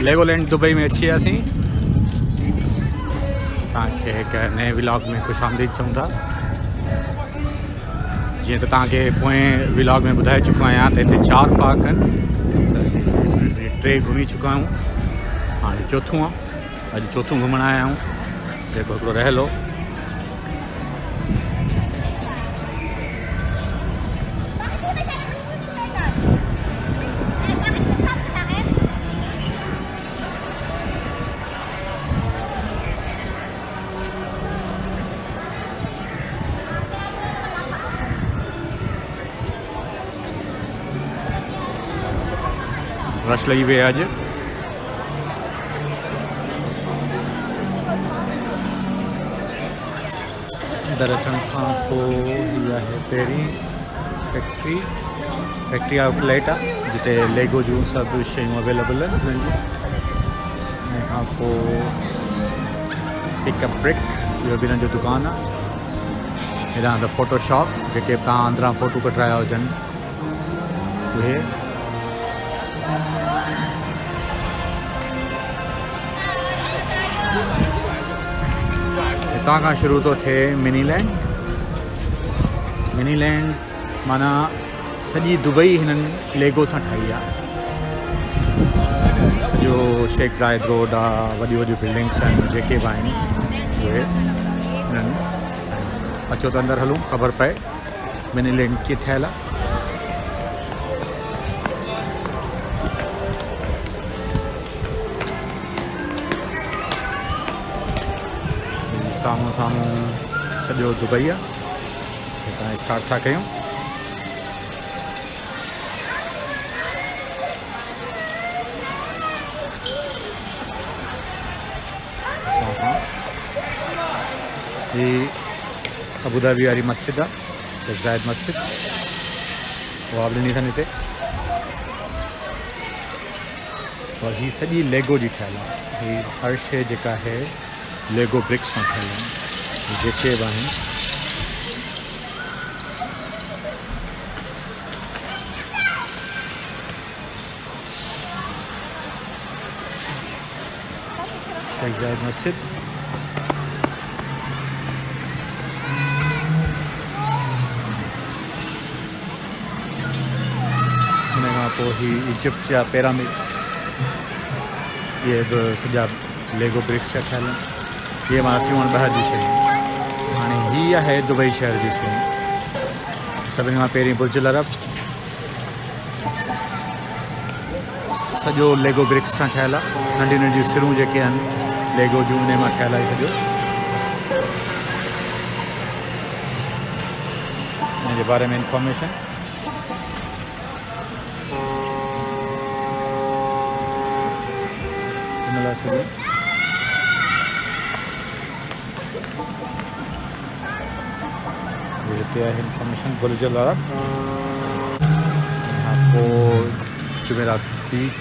Legoland Dubai में अची वियासीं। तव्हांखे हिकु नए व्लॉग में ख़ुशि आमदीद चऊं था। जीअं त तव्हांखे पोएं व्लॉग में ॿुधाए चुको आहियां त हिते 4 पार्क आहिनि, त 3 घुमी चुका आहियूं, हाणे चोथों आहे। अॼु चोथों घुमण आया आहियूं, जेको हिकिड़ो रहियल हो। रश लगी पे अज। दर्शन का है पेरी फैक्ट्री आउटलेट है, जिते लेगो जो सब शयूं अवेलेबल है। पिकअप ब्रिक यो भी जो दुकान है। हेॾां त फोटोशॉप, जेके तव्हां अंदरां फोटो कढाया हुजनि उहे। हितां खां शुरू तो थे मिनी लैंड माना सॼी दुबई हिननि लेगो सां ठाही आहे। सॼो शेख ज़ायद रोड आहे, वॾियूं वॾियूं बिल्डिंग्स आहिनि, जेके बि आहिनि उहे हिननि। अचो त अंदरि हलूं, ख़बर पए मिनी लैंड कीअं ठहियल आहे। साम्हूं साम्हूं सॼो दुबई आहे। हितां स्टार्ट था कयूं। ही अबूधाबी वारी मस्जिद आहे, शेख ज़ायद मस्जिद। उहा बि ॾिनी अथनि हिते। और ही सॼी लेगो जी ठहियल आहे। ही हर शइ जेका आहे लेगो ब्रिक्स में ठहियल आहिनि, जेके बि आहिनि। शेख ज़ायद मस्जिद। हुन खां पोइ ही इजिप्ट जा पिरामिड, ये बि सॼा लेगो ब्रिक्स जा ठहियल आहिनि। ये मां थियूं हाणे ॿाहिरि जी शयूं। हाणे हीअ आहे दुबई शहर जी शयूं। सभिनी खां पहिरीं बुर्ज अल अरब, सॼो लेगो ब्रिक्स सां ठहियल आहे। नंढियूं नंढियूं सिरूं जेके आहिनि लेगो जूं, उन मां ठहियल आहे सॼो। हिन जे बारे में इंफॉर्मेशन। हिन लाइ सॼो हिते आहे इंफॉर्मेशन। बुर्ज अल अरब, खां पोइ जुमेरात बीच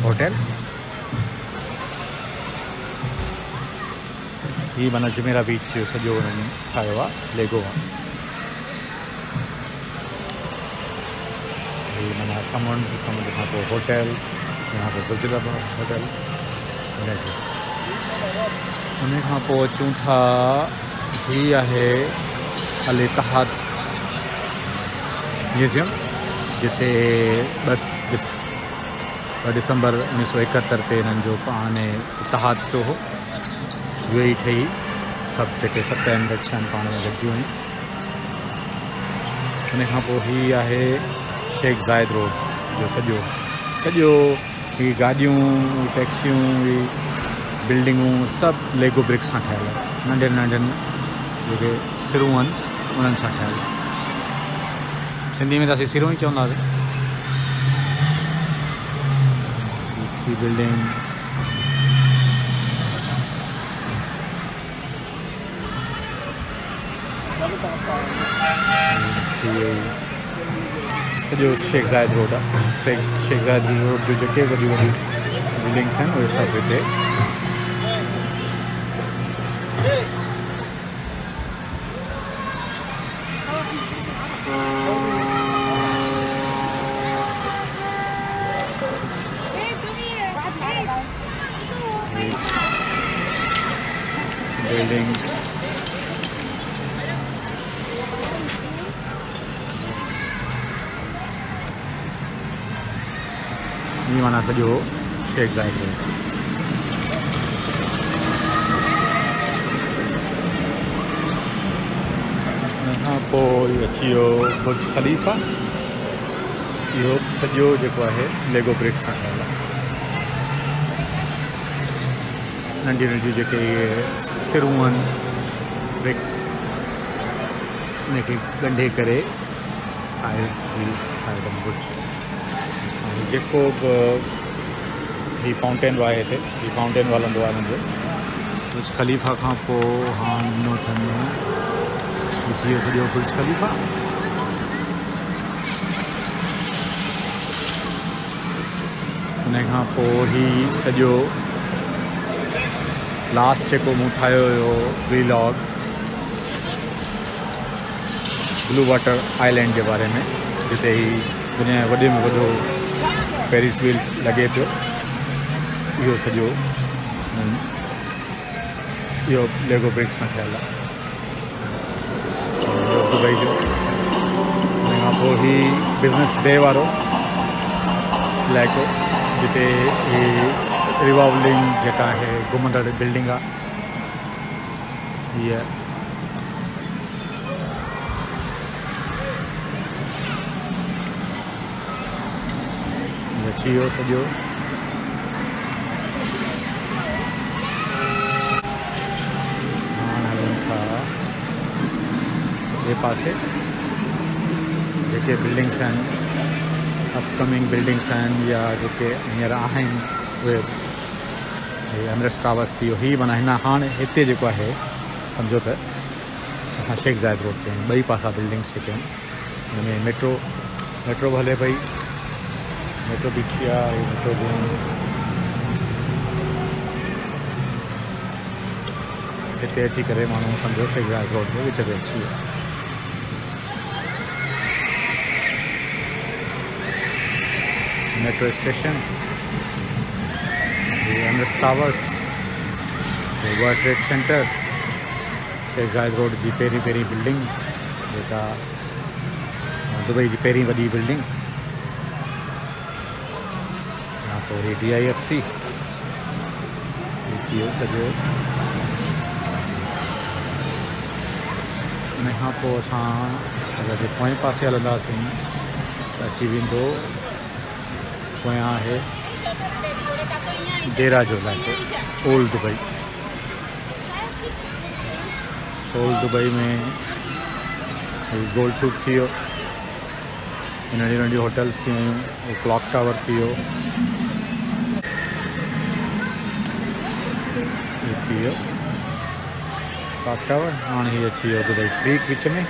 होटल। ही माना जुमेरा बीच जो सॼो हुननि ठाहियो आहे, लेगो आहे। ही माना समुंड खां पोइ होटल, यहाँ पोइ बुर्ज अल अरब होटल। उन खां पोइ अचूं था, ही आहे अल इत्तेहाद म्यूज़ियम, जिते 2 दिसंबर 1971 ते हिननि जो पाण में इत्तेहाद थियो हो। UAE ठही, सभु जेके 7 एमिरेट्स आहिनि पाण में गॾिजियूं आहिनि। हुन खां पोइ ही आहे शेख ज़ायद रोड जो सॼो ही गाॾियूं, टैक्सियूं, ही बिल्डिंगूं सभु लेगो ब्रिक्स सां ठहियल आहे। नंढनि जेके सिरूं आहिनि उन्हनि सां ठहियल। सिंधी में त असीं सिरूं ई चवंदासीं। थी बिल्डिंग सॼो शेख ज़ायद रोड आहे। शेख ज़ायद रोड जो जेके वॾियूं वॾियूं बिल्डिंग्स आहिनि उहे सभु हिते। बिल्डिंग ये माना सॼो शेख ज़ायद रोड। खां पोइ अची वियो बुर्ज खलीफ़ा। इहो सॼो जेको आहे लेगो ब्रिक्स सां ठहियलु आहे। नंढियूं नंढियूं जेके इहे सिरूं आहिनि ब्रिक्स उनखे ॻंढे करे ठाहे बुर्ज। जेको बि ही फाउंटेन आहे हिते, ही फाउंटेन हलंदो आहे मुंहिंजो बुर्ज खलीफ़ा खां पोइ हाणे ॾिनो अथनि थी वियो सॼो बुर्ज खलीफ़ा। उन खां पोइ ही सॼो लास्ट जेको मूं ठाहियो हुयो वीलॉग ब्लू वाटर आइलैंड जे बारे में, जिते ही दुनिया जो वॾे में वॾो पेरिस व्हील लॻे पियो, इहो सॼो इहो लेगो ब्रिक्स सां ठहियलु आहे दुबई जो। उन खां पोइ ही बिज़नेस बे वारो इलाइक़ो, जिते ही रिवॉल्विंग जेका आहे घुमंदड़ बिल्डिंग आहे हीअ। अची वियो सॼो हाणे हलूं था ॿिए पासे। जेके बिल्डिंग्स आहिनि अपकमिंग बिल्डिंग्स आहिनि या जेके हींअर आहिनि उहे एमरेस्ट टावर्स थी वियो। ही माना हिन हाणे हिते जेको आहे सम्झो त असां शेख ज़ायद रोड ते आहियूं। ॿई पासा बिल्डिंग्स जेके आहिनि हिन में मेट्रो बि हले पई, मेट्रो बीठी आहे। मेट्रो जो हिते अची करे माण्हू सम्झो शेख ज़ायद रोड जे विच ते अची वियो। Metro station, Emirates towers, world trade centre, Sheikh Zayed road जी पहिरीं बिल्डिंग जेका दुबई जी पहिरीं वॾी बिल्डिंग। पोइ वरी DIFC थी वियो सॼो। उन खां पोइ असां अगरि पोएं पासे हलंदासीं त अची वेंदो पोयां आहे डेरा जो इलाइक़ो ओल्ड दुबई। ओल्ड दुबई में गोल्ड सूट थी वियो, नंढियूं नंढियूं होटल्स थी वियूं, क्लॉक टावर थी वियो, थी वियो क्लॉक टावर। हाणे हीअ अची वियो दुबई क्रीक विच में।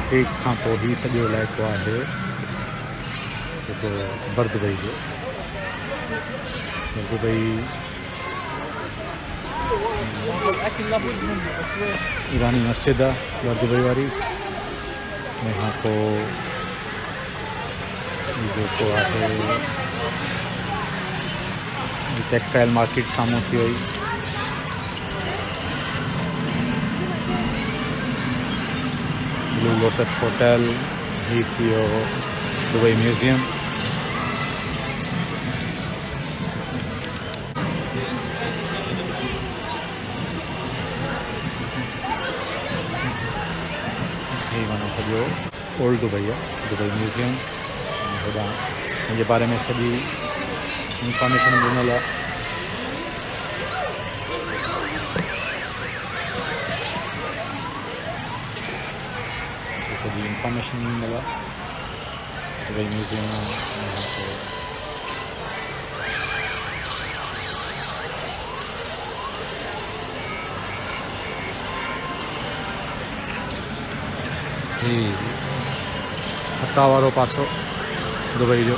क्रीक खां पोइ ही सॼो इलाइक़ो आहे जेको बर दुबई जो। दुबई ईरानी मस्जिद आहे बर दुबई वारी। उन खां पोइ जेको आहे टेक्सटाइल मार्केट साम्हूं थी वई। ब्लू लोटस होटल, ही थी वियो दुबई म्यूज़ियम। ही माना सॼो ओल्ड दुबई आहे, दुबई म्यूज़ियम। होॾां हिन जे बारे में सॼी इंफॉर्मेशन ॾिनल आहे। सॼी इंफॉर्मेशन ॾिनल आहे दुबई म्यूज़ियम। ही हथा वारो पासो दुबई जो।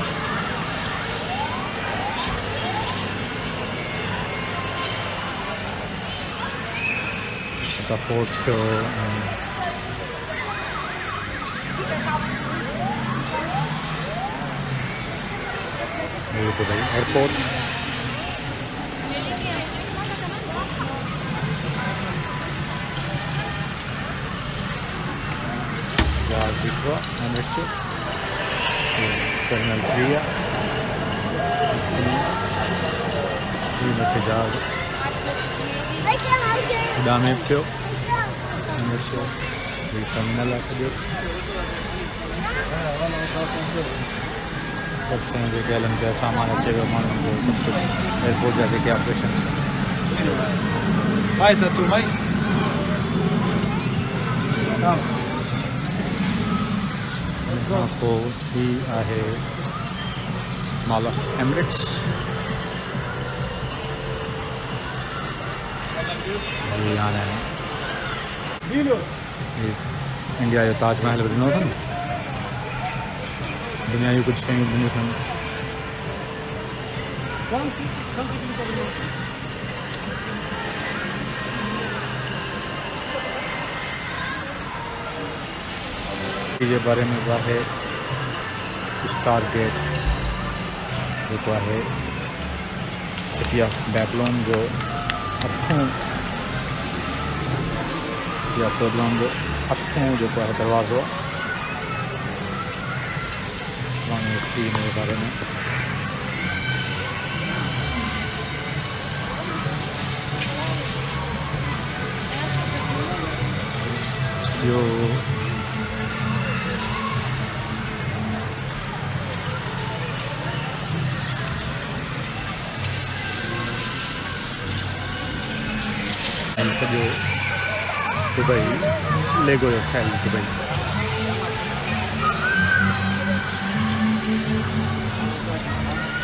फोर्ट थियो Dubai airport. Heathrow, Emirates, Terminal 3 है ये मथे जहाज उड़ाने पियो Emirates ये टर्मिनल आहे सॼो सभु शयूं जेके हलनि पिया सामान अचे पियो माण्हुनि जो सभु कुझु एयरपोर्ट जा जेके ऑपरेशन Vai, Tatu, vai. खां पोइ ही आहे मॉल ऑफ एमिरेट्स ये हाणे इंडिया जो ताजमहल बि ॾिनो अथनि दुनिया जूं कुझु शयूं ॾिनियूं अथनि जे बारे में बि आहे स्टार गेट जेको आहे सिटी ऑफ बेबलोन जो अठों या बेबलोन जो अठों जेको आहे दरवाज़ो लॉन्ग हिस्ट्री जे बारे में ॿियो सॼो दुबई लेगो जो ठहियल दुबई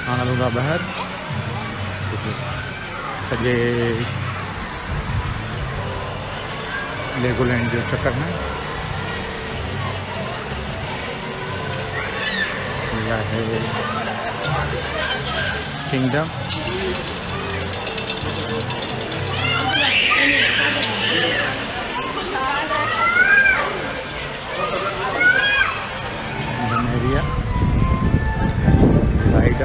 हाणे हलूं था ॿाहिरि सॼे लेगोलैंड जो चक्कर में ये आहे kingdom area ride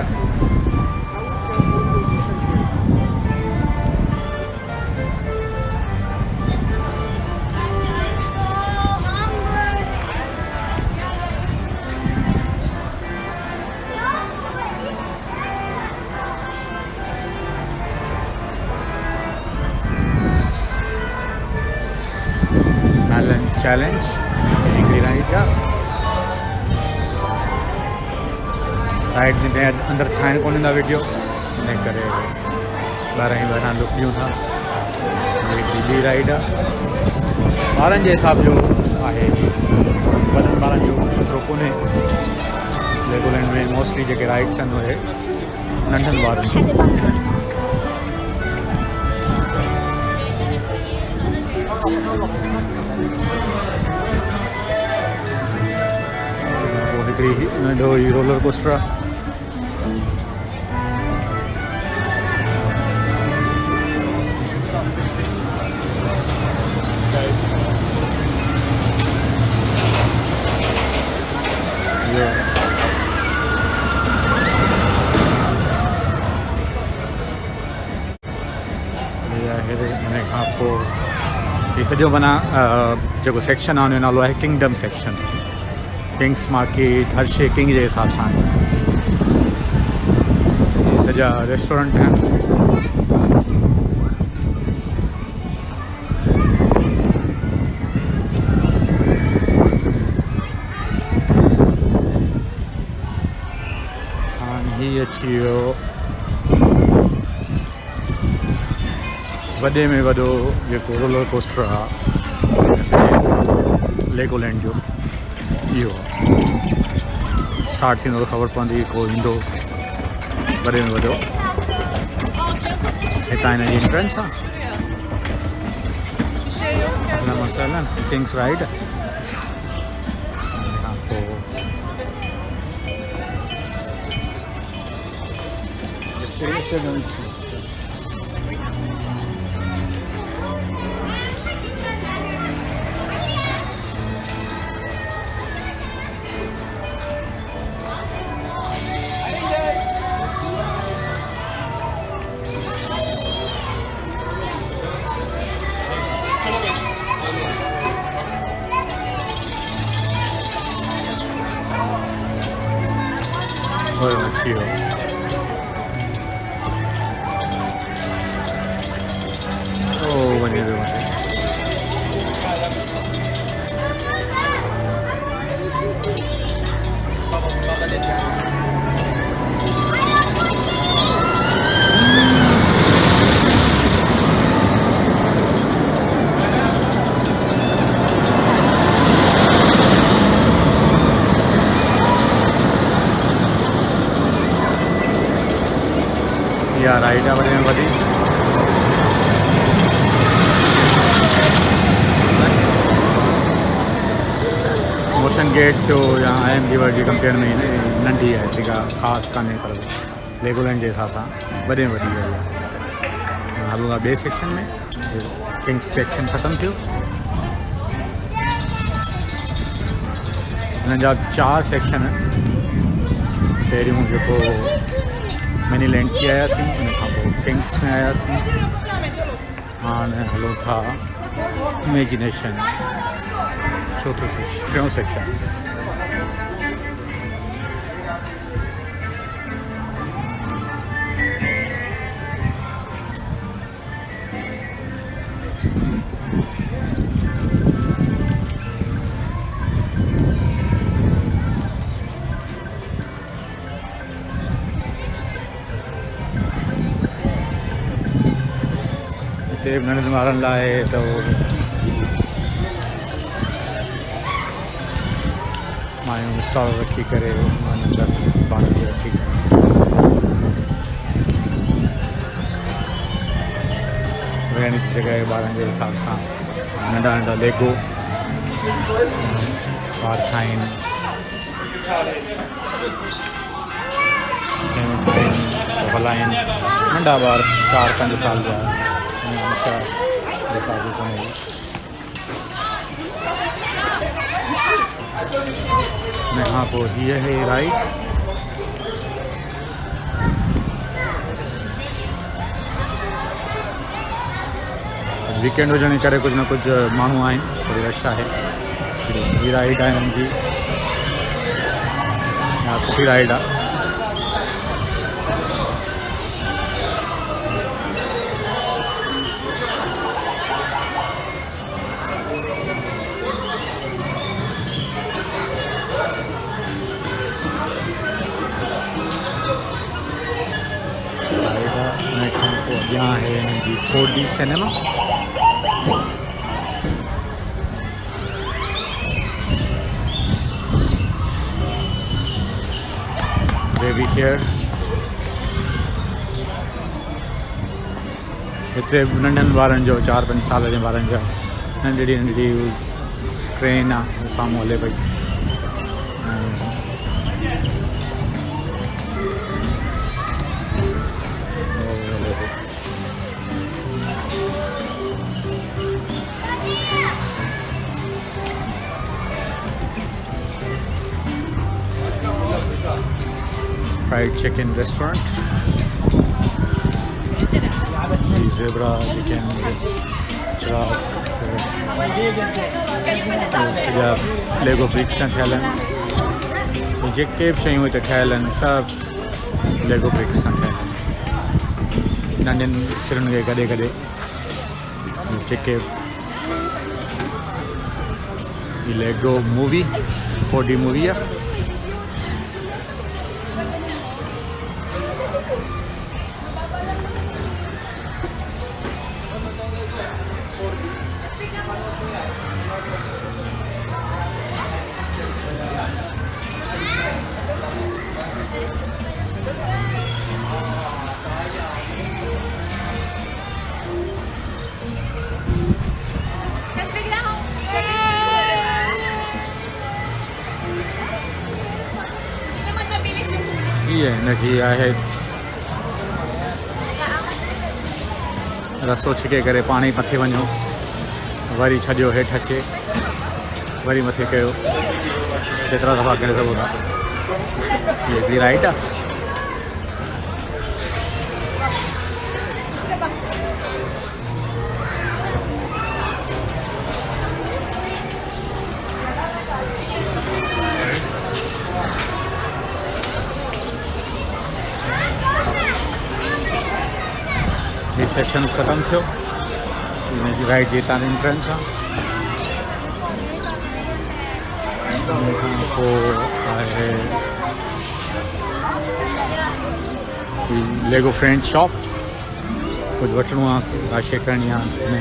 challenge ride ride में अंदर ठाहिण कोन ईंदा वीडियो इन करे ॿाहिरां लुक ॾियूं था ॿी राइड आहे ॿारनि जे हिसाब जो आहे वॾनि ॿारनि जो एतिरो कोन्हे लेगोलैंड में मोस्टली जेके राइड्स आहिनि उहे नंढनि ॿारनि जो हिकिड़ी नंढो ही रोलर कोस्टर आहे हिन खां पोइ हीउ सॼो माना जेको सेक्शन आहे हुनजो नालो आहे किंगडम सेक्शन किंग्स मार्केट हर शइ किंग जे हिसाब सां सॼा रेस्टोरेंट आहिनि हाणे हीअ अची वियो वॾे में वॾो जेको रोलर कोस्टर आहे लेगोलैंड जो इहो स्टार्ट थींदो त ख़बर पवंदी को ईंदो वॾे में वॾो हितां हिन जी एंट्रेंस आहे मसाला किंग्स राइड खां पोइ थी वियो। ओ वञे पियो मथे। या राइड आहे वॾे में वॾी। मोशन गेट थियो या IMG वर्ल्ड जी कंपेयर में नंढी आहे, जेका ख़ासि कान्हे, पर लेगोलैंड जे हिसाब सां वॾे में वॾी आहे। हलूं था ॿिए सेक्शन में। किंग्स सेक्शन ख़तमु थियो। हिन जा 4 सेक्शन आहिनि। पहिरियों जेको मिनीलैंड थी आयासीं, उन खां पोइ किंग्स में आयासीं। हाणे हलूं था इमेजिनेशन, टियों सेक्शन। हिते नंढनि ॿारनि लाइ त मायूं स्टॉल रखी करे नंढनि ॿारनि खे रखी वेहण जी जॻह ॿारनि जे हिसाब सां नंढा नंढा लेगो ॿार ठाहिनि, हलाइनि। नंढा ॿार 4-5 साल जा, 6 साल जो कोन्हे। हिन खां पोइ हीअ आहे राइड। वीकेंड हुजण जे करे कुझु न कुझु माण्हू आहिनि, थोरी रश आहे। हीअ राइड आहे हिननि जी, सुठी राइड आहे। यहाँ है जी 4D सिनेमा। Baby care. हिते नंढनि ॿारनि जो 4-5 साल जे ॿारनि जा नंढड़ी नंढड़ी ट्रेन आहे, साम्हूं हले पई। Fried chicken restaurant. The zebra chicken chop. Lego bricks and ठहियल आहिनि। जेके बि शयूं हिते ठहियल आहिनि सभु लेगो ब्रिक्स सां ठहियल आहिनि। नंढनि सिरुनि खे कॾहिं कॾहिं जेके लेगो मूवी 4D मूवी आहे। ये हिनजी आहे रसो छिके करे पाणी मथे वञो, वरी छॾियो हेठि अचे, वरी मथे कयो, जेतिरा दफ़ा करे सघो था। ये हिकिड़ी राइड आहे। ये सेक्शन ख़त्म थियो। राइट जी तार एंट्रेंस आहे। आहे लेगो फ्रेंड शॉप। कुछ वठणो आहे, राशि करणी आहे।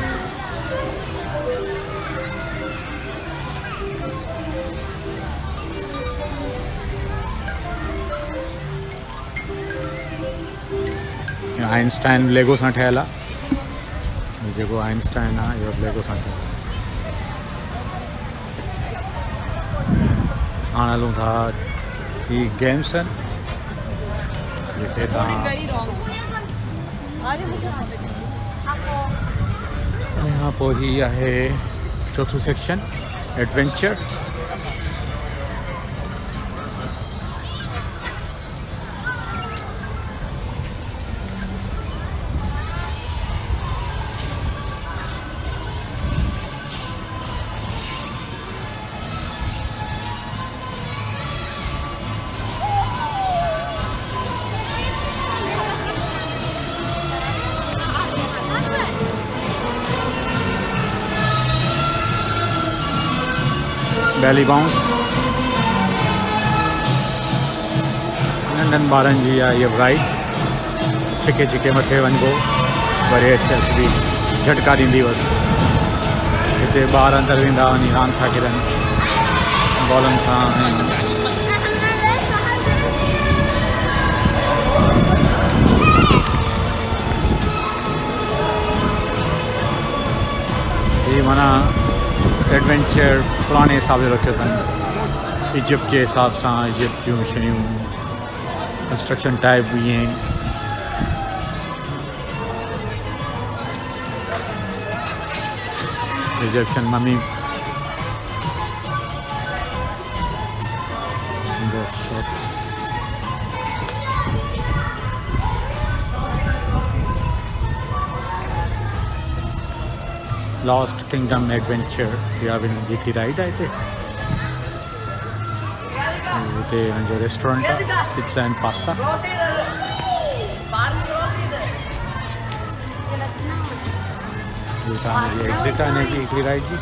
आइंस्टाइन लेगो सां ठहियल आहे। जेको आइंस्टाइन आहे इहो लेगो सां ठहियल आहे। हाणे हलूं था ही गेम्स आहिनि जैसे तव्हां यहाँ पोइ ही आहे चौथों सेक्शन एडवेंचर। बेली बाउंस नंढनि ॿारनि जी आहे इहा राइड। छिके छिके मथे वञिबो, वरी अची झटका ॾींदी हुअसि। हिते ॿार अंदरि वेंदा वञी रांदि था खेॾनि बॉलनि सां। ही माना एडवेंचर पुराने हिसाब से रखियो अथनि। इजिप्ट के हिसाब सां इजिप्ट जूं शयूं कंस्ट्रक्शन टाइप ईअं Egyptian mummy lost kingdom adventure इहा बि जेकी राइड आहे हिते हिनजो रेस्टोरेंट आहे पिज़्ज़ा एंड पास्ता। ये तव्हांजी एग्ज़िट आहे हिनजी हिकिड़ी राइड जी।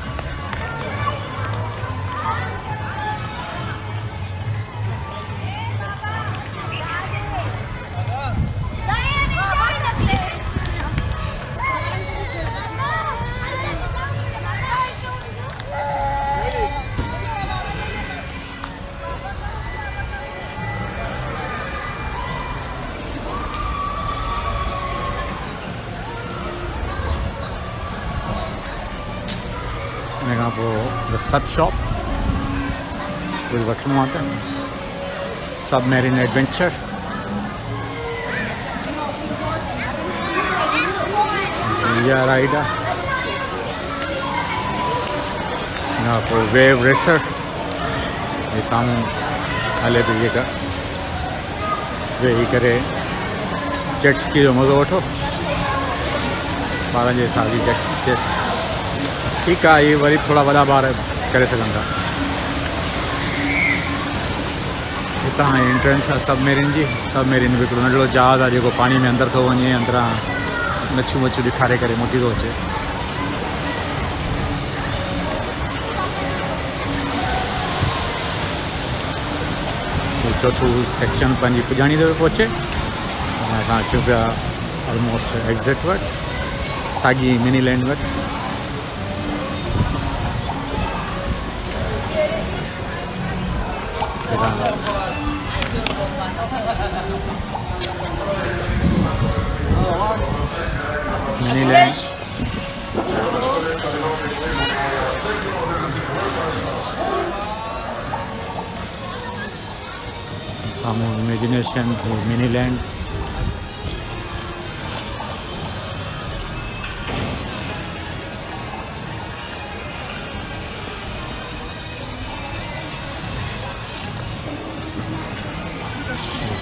The sub shop कुछ वठणो आहे त सबमेरिन एडवेंचर। इहा राइड आहे। हिन पोइ वेव रेसर जे साम्हूं हले पई जेका वेही करे जेट स्की जो मज़ो वठो ॿारनि जे हिसाब जी जेट। ठीकु आहे, इहे वरी थोरा वॾा ॿार करे सघनि था। हितां एंट्रेंस आहे सबमेरिन जी। सबमेरिन बि हिकिड़ो नंढिड़ो जहाज़ आहे जेको पाणी में अंदरि थो वञे, अंदरां मच्छियूं वच्छियूं ॾेखारे करे मोटी थो अचे। चौथों सेक्शन पंहिंजी पुॼाणी ते पहुचे। असां अचूं पिया ऑलमोस्ट एग्ज़िट वटि, साॻी मिनी लैंड वटि। मिनी लैंड सामू इमेजिनेशन मिनी लैंड।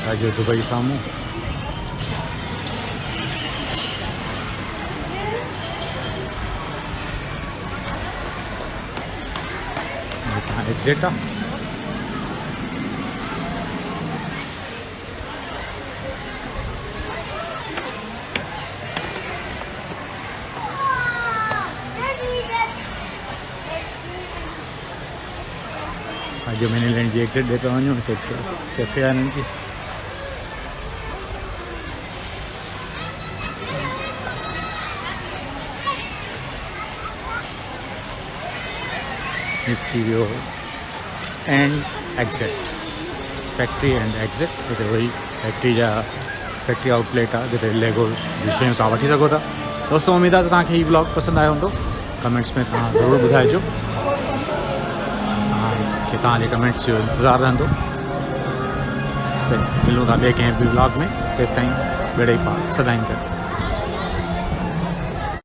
साॼो दुबई सामू। एग्जिट आहे। अॻे मिनीलैंड जी एग्ज़िट ॾे पिया वञूं, हिते कैफ़े आहे हिननि जी। थी वियो and exit, factory and exit. हिते वरी फैक्ट्री आउटलेट आहे जिते लेगो जी शयूं तव्हां वठी सघो था। दोस्तों उमेद आहे त तव्हांखे हीउ व्लॉग पसंदि आयो हूंदो। कमेंट्स में तव्हां ज़रूरु ॿुधाइजो, असांखे तव्हांजे कमेंट्स जो इंतज़ारु रहंदो। मिलूं था ॿिए कंहिं बि व्लॉग में, तेसिताईं बेड़े पार सदाईं करे।